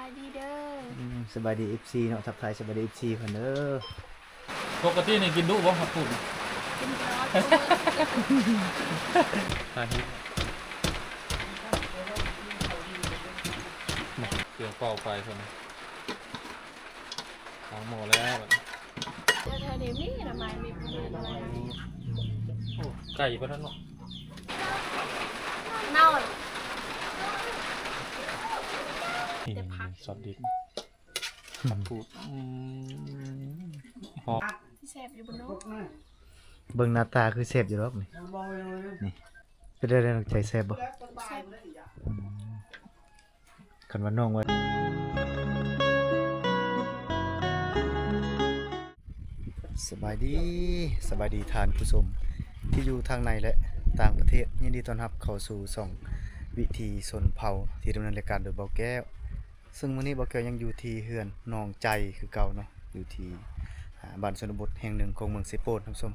ายดีเด้อสบายดี FC เนาะทักทายสบายดี FC เพิ่นเด้อปกตินี่กินดุบ่ครับคุณกินร้อนอาฮิเสียงเป่าไฟคนล้างหม้อแล้วเจอเธอเดี๋ยวนี้ทำไมมีประเด็นอะไร โอ้ไก่ปะท่านเนาะ เน่า นี่ซอสดิบผัดพูดหอม แซ่บอยู่บนโน้ต เบิ่งหน้าตาคือแซ่บอยู่รอบนี่เป็นได้น้องใจแซ่บบ่ แซ่บ คันว่าน้องว่าสบายดีท่านผู้ชมที่อยู่ทางในและต่างประเทศยินดีต้อนรับเข้าสู่ช่องวิถีชนเผ่าที่ดำเนินรายการโดยเบาแก้วซึ่งมื้อนี้เบาแก้วยังอยู่ที่เฮือนน้องใจคือเก่าเนาะอยู่ที่บ้านชนบทแห่งหนึ่งของเมืองเซโปนท่านผู้ชม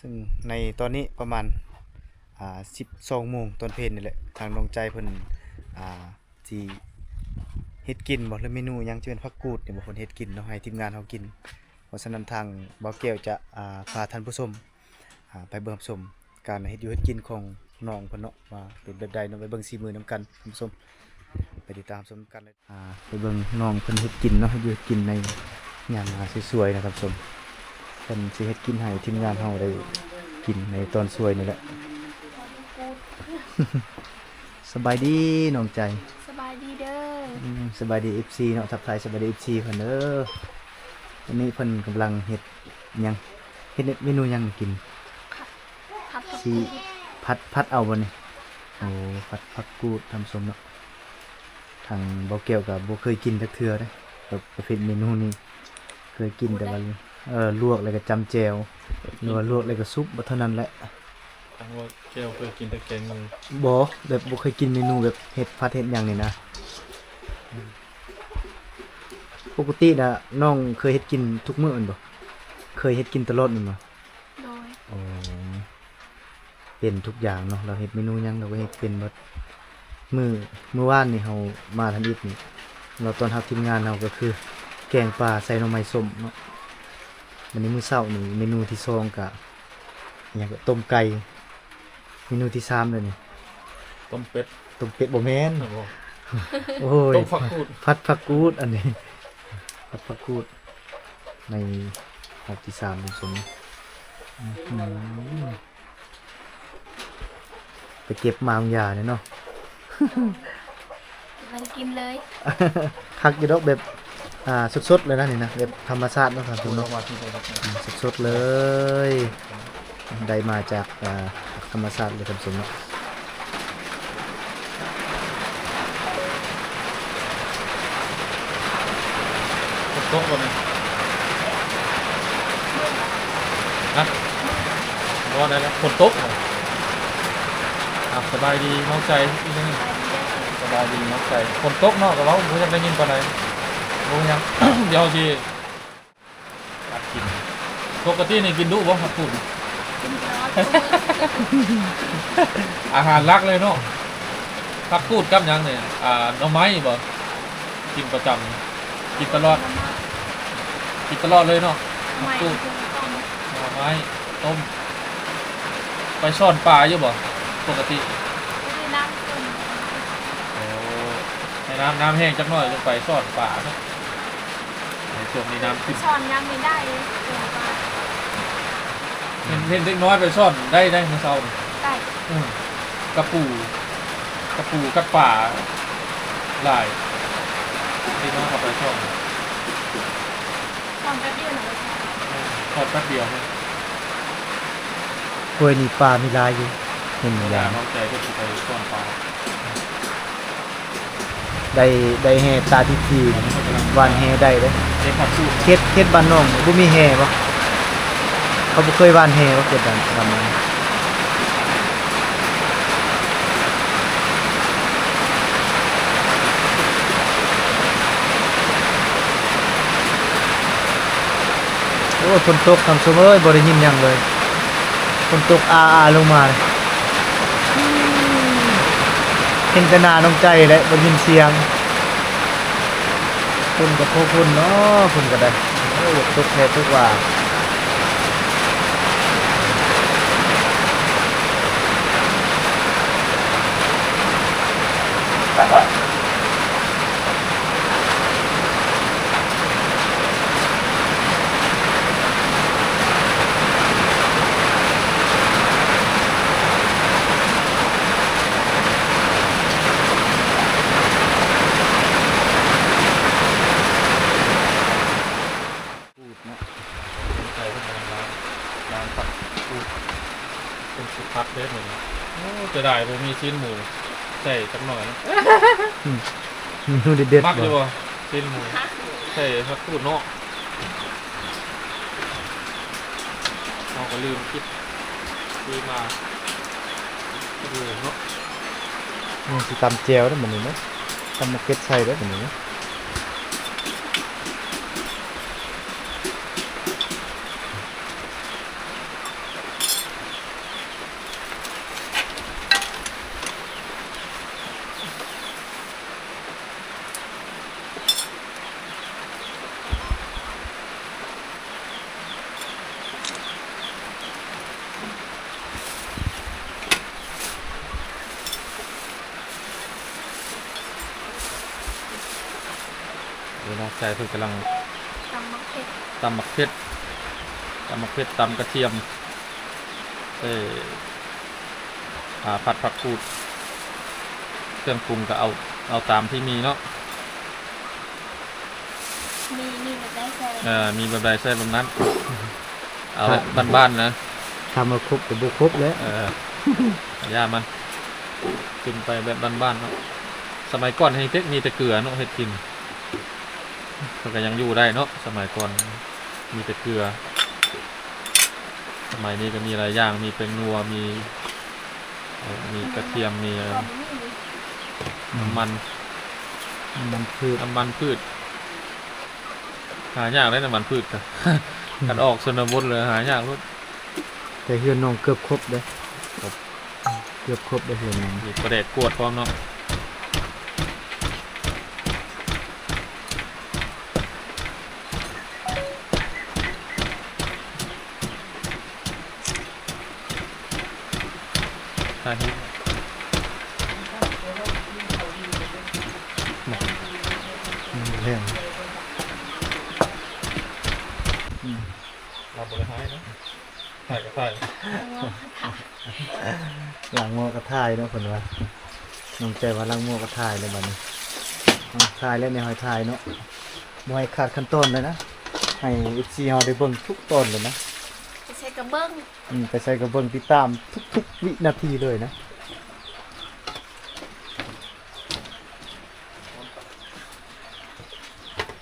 ซึ่งในตอนนี้ประมาณ12 โมงตอนเพลนี่แหละทางน้องใจเพิ่นที่เฮ็ดกินบ่หรือเมนูหยังจะเป็นผักกูดเนี่ยบ่เพิ่นเฮ็ดกินเนาะให้ทีมงานเฮากินเพราะฉะนั้นทางเบาแก้วจะพาท่านผู้ชมไปเบิ่งรับชมการเฮ็ดอยู่เฮ็ดกินของน้องเพิ่นเนาะว่าเป็นแบบใดเนาะไปเบิ่งสีมือนำกันท่านผู้ชมไปติดตามชมกันเลยไปเบิ่งน้องเพิ่นเฮ็ดกินเนาะเฮ็ดอยู่เฮ็ดกินในงานสวยๆนะครับชมเพิ่นสิเฮ็ดกินให้ทีมงานเฮาได้กินในตอนสวยนี่แหละสบายดีน้องใจสบายดีเด้อสบายดี FC เนาะทักทายสบายดี FC เพิ่นเด้อวันนี้เพิ่นกำลังเฮ็ดหยังเฮ็ดเมนูหยังกินผัดสิพัดเอาบ่นี่โอ้ผักกูดทำส้มเนาะทางบ่แก้วก็บ่เคยกินจักเทื่อเด้แบบประเภทเมนูนี้เคยกินแต่ว่าลวกแล้วก็จำแจ่วหรือว่าลวกแล้วก็ซุปบ่เท่านั้นแหละทางว่าแก้วเคยกินแต่แกงมัน บ่แบบบ่เคยกินเมนูแบบเฮ็ดผัดเฮ็ดหยังนี่นะปกติน่ะน้องเคยเฮ็ดกินทุกมื้อแม่นบ่เคยเฮ็ดกินตลอดแม่นบ่โดยอ๋อเป็นทุกอย่างเนาะเราเฮ็ดเมนูหยังเราก็เฮ็ดเป็นหมดมื้อวานนี่เฮามาทันอีกนี่เราตอนรับทีมงานเราก็คือแกงปลาใส่หน่อไม้ส้มเนาะวันนี้มื้อเช้านี่เมนูที่2ก็อิหยังก็ต้มไก่เมนูที่3เลยนี่ ต้มเป็ด ต้มเป็ดบ่แม่น บ่ โอ้ย ต้มผักกูดผัดผักกูดอันนี้ผัดผักกูดในรอบที่3เป็นสมไปเก็บมาบางอย่างเนี่ยเนาะ มันกินเลย คักอยู่ดอกแบบสดๆเลยนะนี่นะแบบธรรมชาติเนาะครับทุกเนาะสดๆเลยได้มาจากธรรมชาติเลยครับสมเนาะโต๊ะก่อนนะฮะรอได้แล้วคนโต๊ะสบายดีน้องใจอีกนิดนึงสบายดีน้องใจคนโต๊ะเนาะแต่ว่าผมยังได้ยินปานใดรู้ยัง เดี๋ยวสิตัดกินปกตินี่กินดุบ่ครับคุณ กินร้อน อาหารหลักเลยเนาะผักกูดกับหยังเนี่ยหน่อไม้บ่กินประจำกินตลอดเลยเนาะผัก ไม่ กูด กินต้ม หน่อไม้ต้มไปซ่อนปลาอยู่บ่ปกติ ไม่ได้น้ำต้ม โอ้ในน้ำแห้งจักหน่อยลงไปซ่อนปลาเนาะในช่วงนี้น้ำขึ้น ช้อนยังไม่ได้เลยเดี๋ยวมา เห็นเด็กน้อยไปซ่อนได้เมื่อเช้านี่ ได้ กระปูกัดป่าหลายเด็กน้อยเขาไปซ่อน ช้อนแป๊บเดียวหนูก็ใช้ ทอดแป๊บเดียวเนี่ย กล้วยนี่ปลามีลายอยู่เห็นอย่อา ย่าง น้องใจก็จะไปซ่อนปลา ได้แห่ตาที่ทีวานแห่ได้เด้ เด็กผัดสู้ เฮ็ดบ้านน้องบ่มีแห่บ่เขาบ่เคยวานแห่บ่เฮ็ดบ้านน้องโอ้ฝนตกทำซุมื้อบ่ได้ยินหยังเลยฝนตกลงมาเลยเห็นแต่หน้าน้องใจแล้วบ่ยินเสียง คุณกับพวกคุณเนาะคุณก็ได้โอ้ทุกเทศทุกว่าพูดเนาะ ใจเพิ่นกำลังล้างผักพูดเป็นสุพักเด้เหมือนโอ้จะได้บ่มีชิ้นหมูใส่สักหน่อยนะ เมนูเด็ด มัก ๆ อยู่ บ่ บ่ชิ้นหมูใส่ผักกูดเนาะเราก็ลืมคิดที่มาดูเนาะ นี่สิตำแจวได้อมื้อนี้เนาะตำมะเขือใส่ได้อมื้อนี้เนาะ เดี๋ยวน้องใจเพิ่นกำลัง ตำมักเผ็ด ตำมะเขือตำมะเขือตำกระเทียมผัดผักกูดเครื่องปรุงก็เอาตามที่มีเนาะ มีแบบได้ใส่ มีแบบใดใส่แบบนั้น เอาบ้านๆนะ ทำมาครบกับบุครบแล้ว ย่ามันกินไปแบบบ้านๆเนาะสมัยก่อนให้เทคมีแต่เกลือเนาะเฮ็ดกินมันก็ยังอยู่ได้เนาะสมัยก่อนมีแต่เกลือ สมัยนี้ก็มีหลายอย่างมีเป็นนัวมีกระเทียมมี รอบนี้ น้ำมัน มันคือ น้ำมันพืชหายากเลยน้ำมันพืชกัน กันออกชนบทเลยหายากรถ แต่เฮือนน้องเกือบครบเด้อเกือบครบได้อเฮือนน้อง มีประเด็ดกวดพร้อมเนาะ ใช่ครับ เรื่อง เราบริหารนะถ่ายก็ถ่าย หลังหม้อกระทายเนาะเพิ่นว่าน้องใจว่าหลังหม้อกระทายเลยบัดนี้ทายแล้วในหอยทายเนาะบ่ให้ขาดขั้นตอนเลยนะให้ FC เฮาได้เบิ่งทุกตอนเลยนะ ไปใส่กระเบื้อง ไปใส่กระเบิ่งติดตามทุกๆวินาทีเลยนะ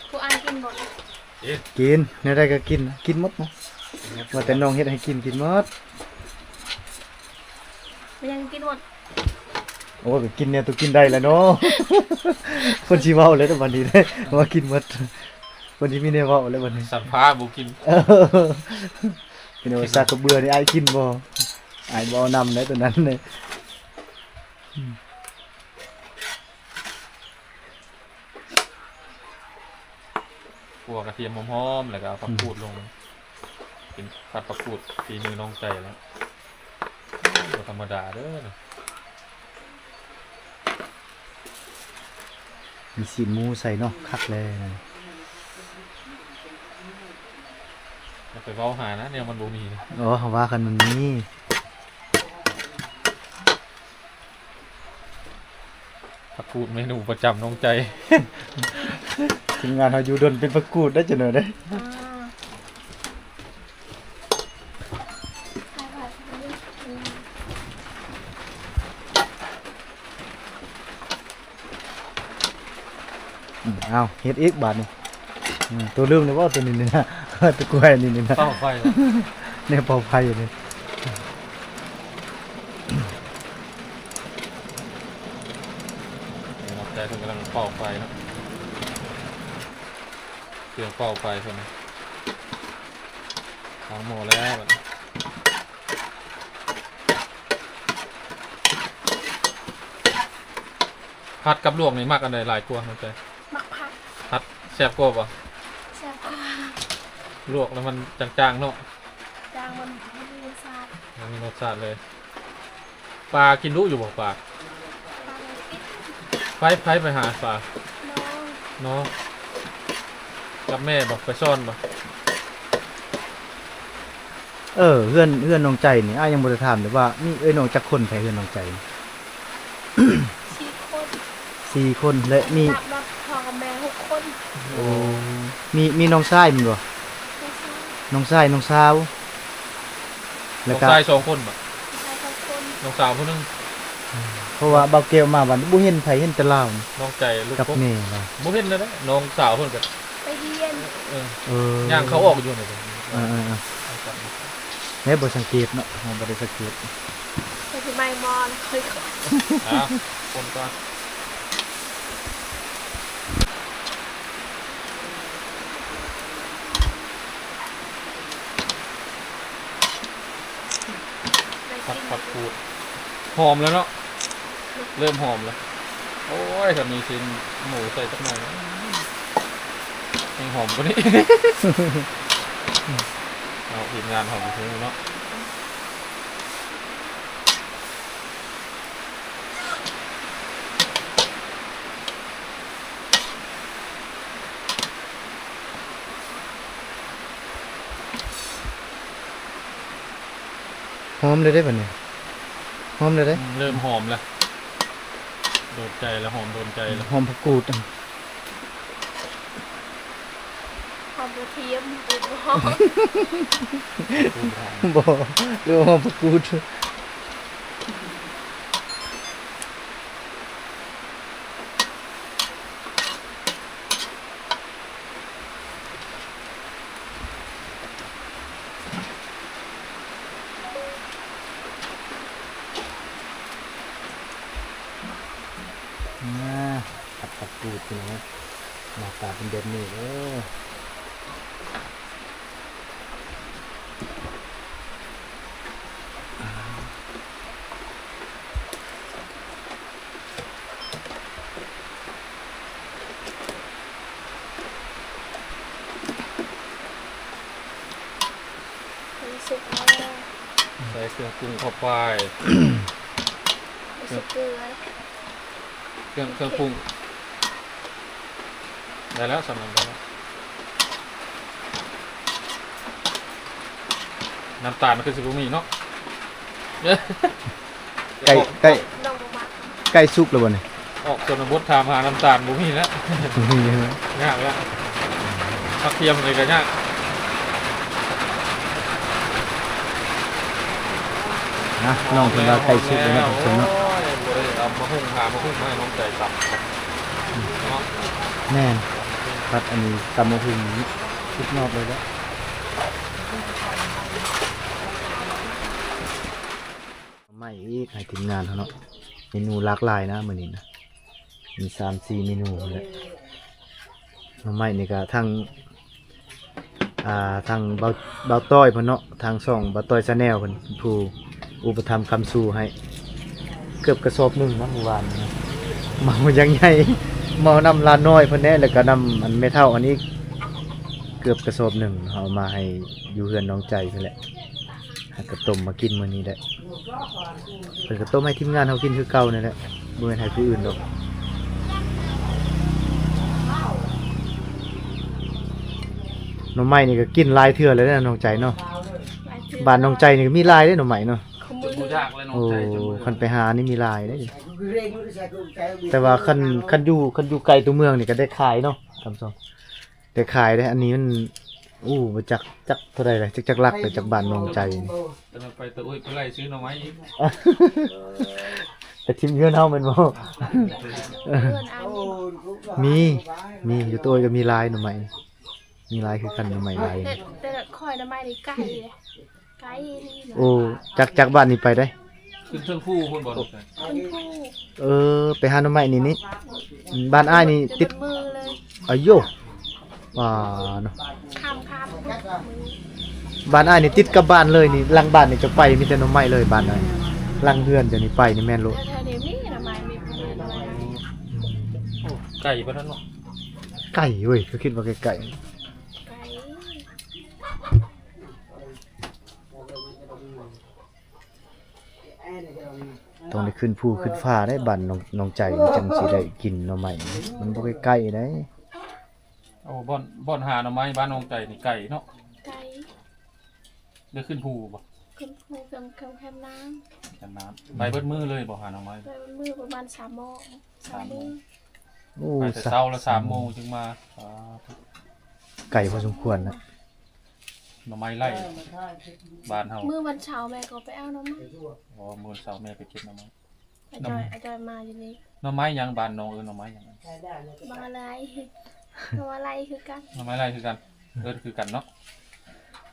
ผู้อ่านกินหมด กินในใดก็กินกินหมดนะว่าแต่น้องเฮ็ดให้กินหมด มันยังกินหมด โอ้ก็กินเนี่ยตัวกินได้แล้วเนาะ เพิ่นสิเว้าเลยแต่บัดนี้เด้ว่ากินหมดเพิ่นสิมีแนวเว้าเลยบัดนี้ สัมภาษณ์บุกิน เป็นว่าซากกระเบือนี่อ้ายกินบ่อ้ายบ่เอานำได้ตัวนั้นเลย ขัวกระเทียมหอมๆแล้วก็เอาผักกูดลงกินผัดผักกูดฝีมือน้องใจแล้วบ่ธรรมดาเด้อ มีสีหมูใส่เนาะคักเลยนะ อย่าไปเว้าหานะเนี่ยมันบ่มีนะ อ๋อว่ากันมันมี ผักกูดเมนูประจำน้องใจ ทีมงานเฮาอยู่ดนเป็นประกูดได้จังได๋เด้ อ่าใส่ผัดอืม อ้าวเฮ็ดอีกบาดนี้ตัวลืมเลยว่าตัวนี้นี่นะ ตัวกล้วยนี่นี่นะ เต้าไฟแล้ว เนี่ยเป่าไฟอยู่นี่ น้องใจเพิ่นกำลังเป่าไฟเนาะเครื่องเป่าไฟเพิ่นล้างหม้อแล้วบัดนี้ผัดกับลวกนี่มักอันใดหลายกว่าน้องใจ มักผัก ผัด แซ่บกว่าบ่ แซ่บกว่า ลวกแล้วมันจางๆเนาะ จางมันไม่มีรสชาติ มันมีรสชาติเลยปลากินรู้อยู่บ่ปลา ปลาไม่ปิด ไฟไปหาปลา น้อง เนาะกับแม่บอกไปซ่อนบ่ เฮือนน้องใจนี่ยังบ่ได้ถามเลยว่ามีน้องจักคนไผเฮือนน้องใจ 4 คน 4 คนและมี รับพ่อกับแม่6 คน โอ้มีน้องชายแม่นบ่ ไม่ใช่ น้องชายน้องสาว น้ แล้ อ ว ง ก็ ชาย2คนบ่ ใช่ทุกคน น้องสาวผู้หนึง เพราะว่าเบาเกลมาวันบ่เห็นไผเห็นแต่ลาว น้องใจลูก กับ กบ แม่ว่า บ่เห็นเลยนะน้องสาวเพิ่นก็ ไปเรียน ย่างเขาออกอยู่นี่ เออแม่บ่สังเกตเนาะเราบ่ได้สังเกต ไปที่ไมมอนเคย คนก่อนผัดปูดหอมแล้วเนาะเริ่มหอมแล้วโอ้ยถ้ามีชิ้นหมูใส่สักหน่อยนะยังหอมกว่านี้ เอาทีมงานหอมไปทิ้งเนาะหอมเลยได้บัดนี้หอมเลยได้ เริ่มหอมแล้วโดนใจแล้วหอมโดนใจแล้ว หอมผักกูด ความกระเทียมอุดหอม ปูดหอม บ่เรียกว่าหอมผักกูด ผัดผักกูดนะหน้าตาเป็นแบบนี้เด้อสุกแล้ว ใส่เครื่องปรุงเข้าไป สุกเกลือ เครื่องปรุงได้แล้วสำหรับแล้วน้ำตาลมันคือสิบมีเนาะ ไก่ ลงมา ไก่สุกแล้วบ่เนี่ย ออกจนบดถามหาน้ำตาลบุมีแล้ว มีใช่ไหม ยากแล้วผักเทียมเลยก็ยาก นะน้องเพิ่นว่าไก่สุกแล้วนะทุกคนเนาะ โอ้ยบ่ได้เอามาหุ้งหามาหุ้งมาให้น้องใจตับเนาะ แน่นผัดอันนี้ตำมะฮุ่งสุดยอดเลยแล้วไม่อีกให้ทีมงานเขาเนาะเมนูหลากหลายนะมื้อนี้นะมี 3-4 เมนูเลยหน่อไม้นี่ก็ทางเบาต้อยเพิ่นเนาะทางช่องเบาต้อย Channel เพิ่นผู้อุปถัมภ์คำสู่ให้เกือบกระสอบหนึงนะเมื่อวานนี้นะเมายังใหญ่เมานำลานน้อยเพิ่นแน่แล้วก็นำอันไม่เท่าอันนี้เกือบกระสอบหนึงเอามาให้อยู่เฮือนน้องใจนั่นแหละให้กระต้มมากินมื้อนี้แหละเพิ่นก็ต้มให้ทีมงานเฮากินคือเก่านั่นแหละบ่แม่นให้ผู้อื่นดอกหน่อไม้นี่ก็กินหลายเทื่อแล้วนะน้องใจเนาะบ้านน้องใจนี่ก็มีหลายเด้หน่อไม้เนาะ ขมือ บ่ยากเลยน้อง โอ้ ใจจนมือ คันไปหานี่มีหลายได้แต่ว่าคันอยู่ไกลตัวเมืองนี่ก็ได้ขายเนาะคำสองได้ขายได้อันนี้มันบ่จักเท่าใดเลยจักลักแต่จากบ้านน้องใจนี่ จะไปตะอุ้ยไปไล่ซื้อหน่อไม้อีก แต่ทีมเงินเฮาแม่นบ่ เพื่อนอันนี้ มีอยู่ตัวก็มีลายหน่อไม้มีลายคือกันหน่อไม้ลาย แต่คอยน้ำไม้นี่ไก่เลยไก่นี่นะ โอ้จากบ้านนี้ไปได้ ขึ้นเครื่องคู่คนบ่ลูก เป็นผู้ ไปหาหน่อไม้นี่บ้านอ้ายนี่ติด มือเลย อาโยว่าเนาะ ข้ามมือ บ้านอ้ายนี่ติดกับบ้านเลยนี่หลังบ้านนี่จะไปมีแต่หน่อไม้เลยบ้านอ้ายหลังเฮือนจะนี่ไปนี่แม่นโลด แถวนี้มีน้ำไม้มีอะไร ไก่ปะท่านเนาะ ไก่เว้ยเขาคิดว่าไก่ ไก่ ต้องได้ขึ้นภูขึ้นฟ้าได้บั่นน้องใจจังสิได้กินหน่อไม้มันบ่ใกล้ๆได้ โอ้บ่อนหาหน่อไม้บ้านน้องใจนี่ไก่เนาะ ไก่ ได้ขึ้นภูบ่ ขึ้นภูกำแคมน้ กันน้ำไปเบิดมือเลยบ่หาหน่อไม้ ำไปบนมือประมาณ3 โมง3 โมง โอ้ ไปแต่เช้าละ3 โมงจึงมาธุ ไก่พอสมควรนะ หน่อไม้ไล่บ้านเฮา มือวันเช้าแม่ก็ไปเอาน้ำมัน อ๋อมื้อเช้าแม่ไปเก็บหน่อไม้ อาจอยมาอยู่นี่ หน่อไม้หยังบ้านน้องหน่อไม้หยัง บางอะไรบางอะไรคือกัน หน่อไม้ไล่คือกันคือกันเนาะ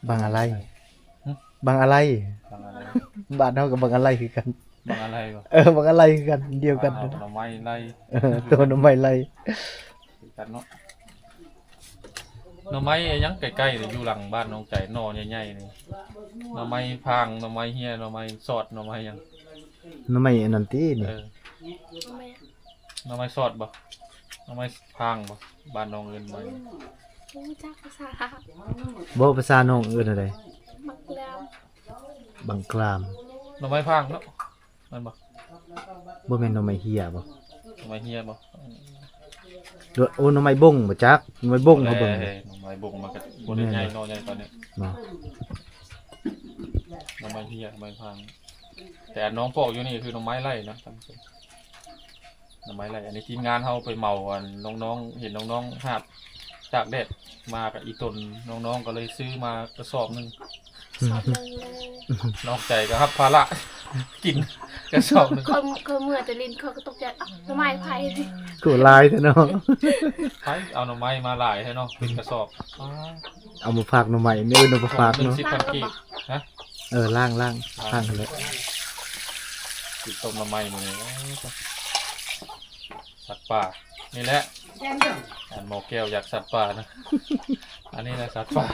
บางอะไรบางอะไร บางอะไร บ้านเฮากับบางอะไรคือกัน บางอะไรบ่ บางอะไรคือกันเดียวกัน หน่อไม้ไล่ ตัวหน่อไม้ไร คือกันเนาะหน่อไม้หยังใกล้ๆนี่อยู่หลังบ้านน้องใจหน่อใหญ่ๆนี่หน่อไม้พางหน่อไม้เฮียหน่อไม้สอดหน่อไม้หยัง หน่อไม้อันนั้นตินี่ เออ แม่ หน่อไม้สอดบ่หน่อไม้พางบ่บ้านน้องเอิ้นไว้ รู้จักภาษา บ่ภาษาน้องเอิ้นอะไร มักแล้ว บางกลาม หน่อไม้พางเนาะมันบ่ บ่แม่นหน่อไม้เหียบ่ หน่อไม้เฮียบ่ หรือโอ้หน่อไม้บงบ่จักหน่อไม้บงเขาเบิ่ง หน่อไม้บงมันก็บ่ได้ใหญ่หน่อใหญ่ตอนนี้ บ่ หน่อไม้เฮียหน่อไม้พางแต่อันน้องปอกอยู่นี่คือหน่อไม้ไร่นะท่านผู้ชมหน่อไม้ไร่อันนี้ทีมงานเฮาไปเหมาอันน้องๆเห็นน้องๆหาบจากแดดมากับอีตนน้องๆก็เลยซื้อมากระสอบหนึง สอบหนึ่งเลย นอกใจก็ครับภาระกินกระสอบหนึง คนเมื่อแต่ลินเขาก็ตกใจทำไมไผ่ดิ กูลายแท้เนาะ ไปเอาหน่อไม้มาหลายให้เนาะเป็นกระสอบ เอามาฝากหน่อไม้นี่เอามาฝาก หนึ่ง เนาะ 10,000 กีบฮะ ล่างล่างกันเลย ติดต้มหน่อไม้มือสัตว์ป่านี่แหละอันหมอแก้วอยากสัตว์ป่านะอันนี้นะสัตว์ป่า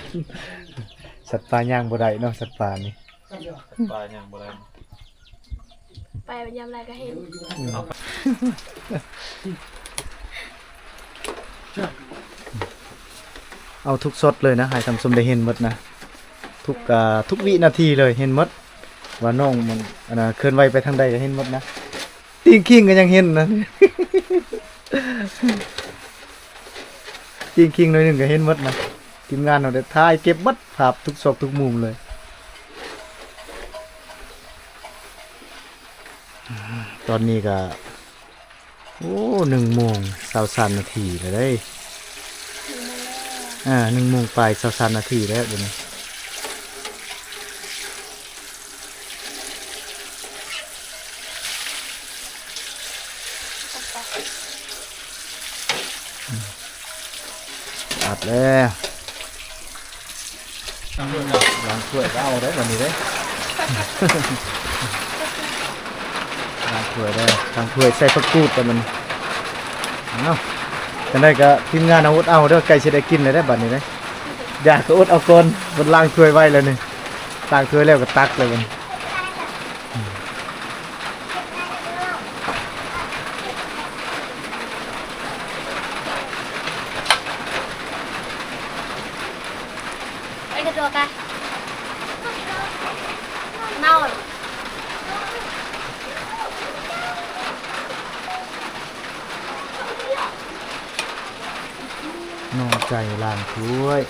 สัตว์ป่าย่างบ่ได้เนาะสัตว์ป่านี่ สัตว์ป่าอย่างโบราณ ไปยามไรก็เห็น เอาทุกสดเลยนะให้ทำสมได้เห็นหมดนะทุกวินาทีเลยเห็นหมดว่าน้องมันอันน่ะเคลื่อนไหวไปทางใดก็เห็นหมดนะติ้งคิงก็ยังเห็นนะ ติ้งคิงหน่อยหนึงก็เห็นหมดนะทีมงานเราได้ถ่ายเก็บหมดภาพทุกซอกทุกมุมเลยตอนนี้ก็โอ้1:23 นาทีแล้วเด้ย1:00ปลาย23 นาทีแล้วเดี๋ยวนี้อัดแล้วล้างถ้วยก็เอาได้วันนี้เด้ ล้างถ้วยได้ล้างถ้วยใส่ผักกูดแต่มันเอาจังได้ก็ทีมงานเอาอดเอาเด้อไก่สิได้กินเลยได้บัดนี้เด้อยากก็อดเอาก่อนบนล้างถ้วยไว้แล้วนี่ล้างถ้วยแล้วก็ตักเลยมัน ไอ้กระโดดกันเน่า น้องใจล้างถ้วย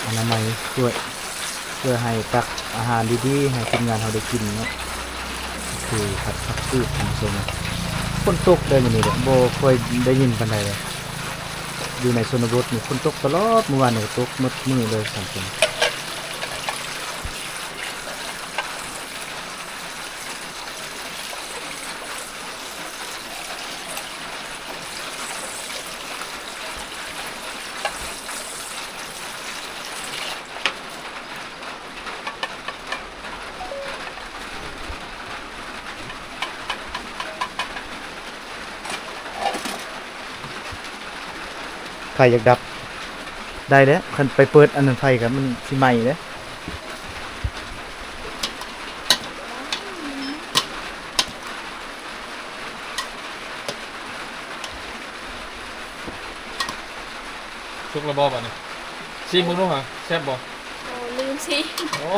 อนามัยถ้วยเพื่อให้ตักอาหารดีๆให้ทีมงานเขาได้กินเนาะคือผัดผักกูดคุณผู้ชมฝนตกเลยมันนี่เด้อบ่ค่อยได้ยินปานใดเลยอยู่ในชนบทนี่ฝนตกตลอดเมื่อวานนี่ก็ตกหมดมื้อเลยท่านผู้ชมไฟอยากดับได้แล้วคันไปเปิดอันนั้นไฟก็มันสิไหม้เด้ ชุกระบอบอันนี้ซีมึงรู้ฮะแซ่บบ่ โอ้ลืมสิ โอ้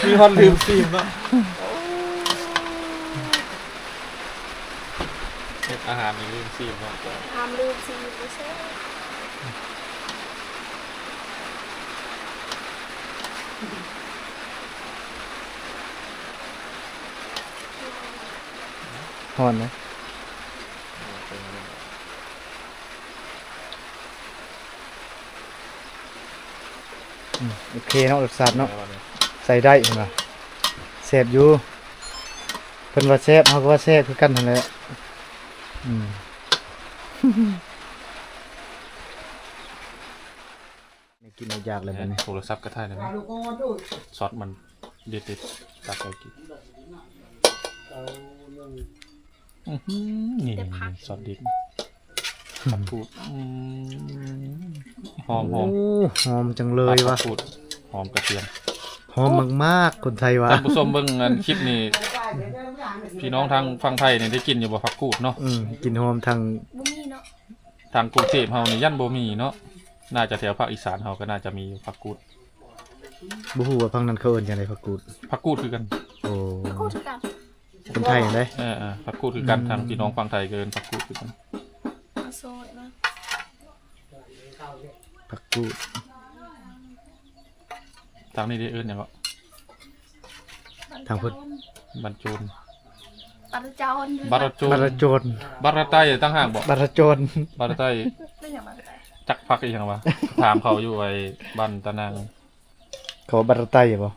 มีฮอนลืมซีมเนาะเฮ็ดอาหารนี่ลืมซีมเนาะ ทำลืมสิไม่ใช่ ฮ้อนนะโอเคเนาะรสชาติเนาะใส่ได้เห็นป่ะแซ่บอยู่เพิ่นว่าแซ่บเฮาก็ว่าแซ่บคือกันนั่นแหละไม่กินไม่ยากเลยบัดนี้ โทรศัพท์ก็ได้เลยนะซอสมันเด็ดๆตักไปกินนี่ซอสดิบผัดพูดหอม โอ้หอมจังเลยว่ะ พูดหอมกระเทียม หอมมากๆคนไทยวะ ท่านผู้ชมเบิ่งอันคลิปนี้พี่น้องทางฝั่งไทยนี่ได้กินอยู่บ่ผักกูดเนาะ กินหอมทาง บุมีเนาะ ทางกรุงเทพเฮานี่ยันบ่มีเนาะน่าจะแถวภาคอีสานเฮาก็น่าจะมีผักกูด บ่ฮู้ว่าพังนั้นเขาเอิ้นจังไดผักกูด ผักกูดคือกัน โอ้ พูดกัน คนไทยจังได๋ ผักกูดคือกันทางพี่น้องฝั่งไทยก็เอิ้นผักกูดคือกัน โซดนะ ผักกูด ทางนี้ได้เอิ้นหยังก็ ทางพุ่น บันโจน ปาราจอน บาราโจน บาราโจน บาราไต้ตั้งห่างบ่ บาราโจน บาราไต้ ไม่อย่างมาแต่ จักพักอีหยังวะถามเขาอยู่ไอ้บ้านตะนาง เขาว่าบาราไต้บ่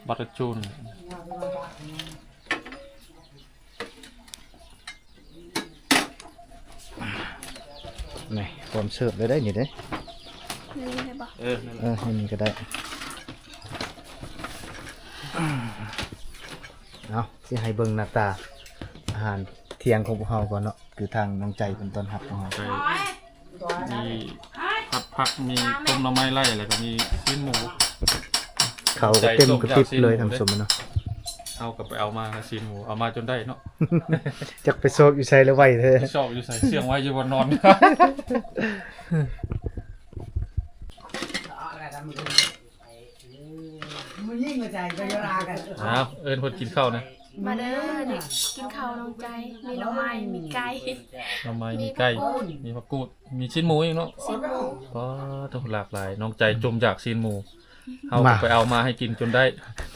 บาราโจน นี่พร้อมเสิร์ฟเลยได้นี่เด้ นี่ใช่ปะ นั่นแห เอ ละ อนี่ก็ได้เอาสิให้เบิ่งหน้าตาอาหารเที่ยงของพวกเฮาก่อนเนาะคือทางน้องใจเป็นต้นรับของเฮา ไปมีผัดผักมีต้มหน่อไม้ไล่แล้วก็มีชิ้นหมู เขาก็เต็มกระติบเลยทำสมเนาะ เอากลับไปเอามาชิ้นหมูเอามาจนได้เนาะ จักไปโซกอยู่ไสแล้วไว้เด้อ ชอบอยู่ใส่เสียงไว้อยู่บนนอน มันยิ่งกว่าใจก็ยรากัน อ้าวเอิญคนกินข้าวนะ มาเด้อเด็กกินข้าวน้องใจ มีหน่อไม้มีไก่ หน่อไม้มีไก่มีผักกูดมีชิ้นหมูอีกเนาะ สิบโมง เพราะต้องหลากหลายน้องใจจมจากชิ้นหมูเอากลับไปเอามาให้กินจนได้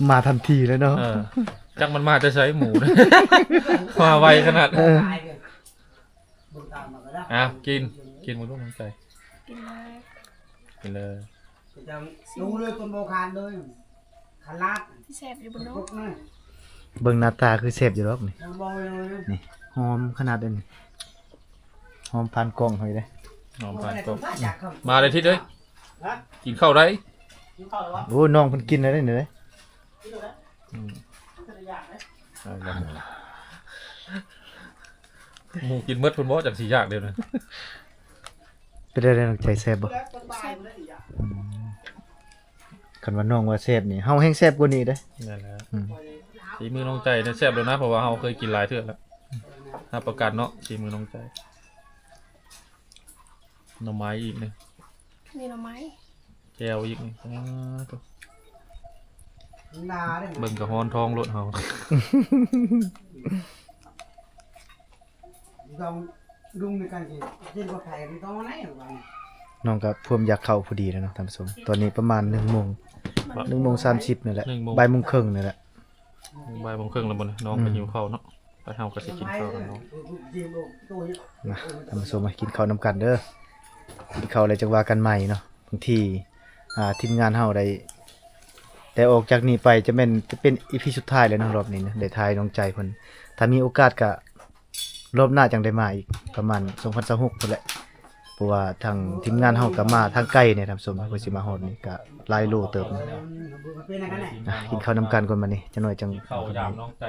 มาทันทีแล้วเนาะ จักมันมาจะใช้หมูนะ มาไวขนาด กินหมูลูกน้องใจ กินเลย กินเลย ดูเลยคนโบคานเลยขลาด ที่แสบอยู่บนโน้ พวกนั้น เบิ่งหน้าตาคือแซ่บอยู่ดอกนี่ คนโบเลย นี่หอมขนาดนี้หอมผ่านกล้องเฮ้ยเด้ หอมผ่านก็ จากเขา มาเลยทิศเอ้ยกินข้าวได้ โอ้น้องเพิ่นกินได้เด้นี่เด้ หมูกินเมดพุ่นบ่จากสียากเดียวนะ เป็นได้น้องใจแซ่บบ่คันว่าน้องว่าแซ่บนี่เฮาแฮงแซ่บกว่านี้เด้ นั่นแหละ อืม สีมือน้องใจเนี่ยแซ่บแล้วนะเพราะว่าเราเคยกินหลายเทื่อแล้วรับประกันเนาะสีมือน้องใจหน่อไม้อีกนึง มีหน่อไม้ แจวอีกนึง นาได้ เบิ่งกระฮ้อนทองรถเฮา ต้องลุงในการกินกินกับไข่ไม่ต้องไหนหรอก น้องก็เพิ่มอยากเข้าพอดีแล้วเนาะท่านผู้ชมตอนนี้ประมาณ1:00 น 1:30นี่แหละบ่ายโมงครึ่งนี่แหละ บ่ายโมงครึ่งแล้วบ่น้องก็หิวข้าวเนาะไปเฮาก็สิกินข้าวกันเนาะ มาท่านผู้ชมมากินข้าวนำกันเด้อกินข้าวอะไรจังว่ากันใหม่เนาะบางทีทีมงานเฮาได้แต่ออกจากนี้ไปจะเป็นอีพีสุดท้ายแล้วเนาะรอบนี้นะได้ทายน้องใจเพิ่นถ้ามีโอกาสก็รอบหน้าจังได้มาอีกประมาณ2026พุ่นแหละเพราะว่าทางทีมงานเฮาก็มาทางไกลเนี่ยท่านผู้ชมเพิ่นสิมาฮอดนี่ก็หลายโลเติบนะ เป็นอะไรกันแหละ กินข้าวนำกันก่อนบัดนี้จังหน่อยจัง ข้าวยามน้องใจ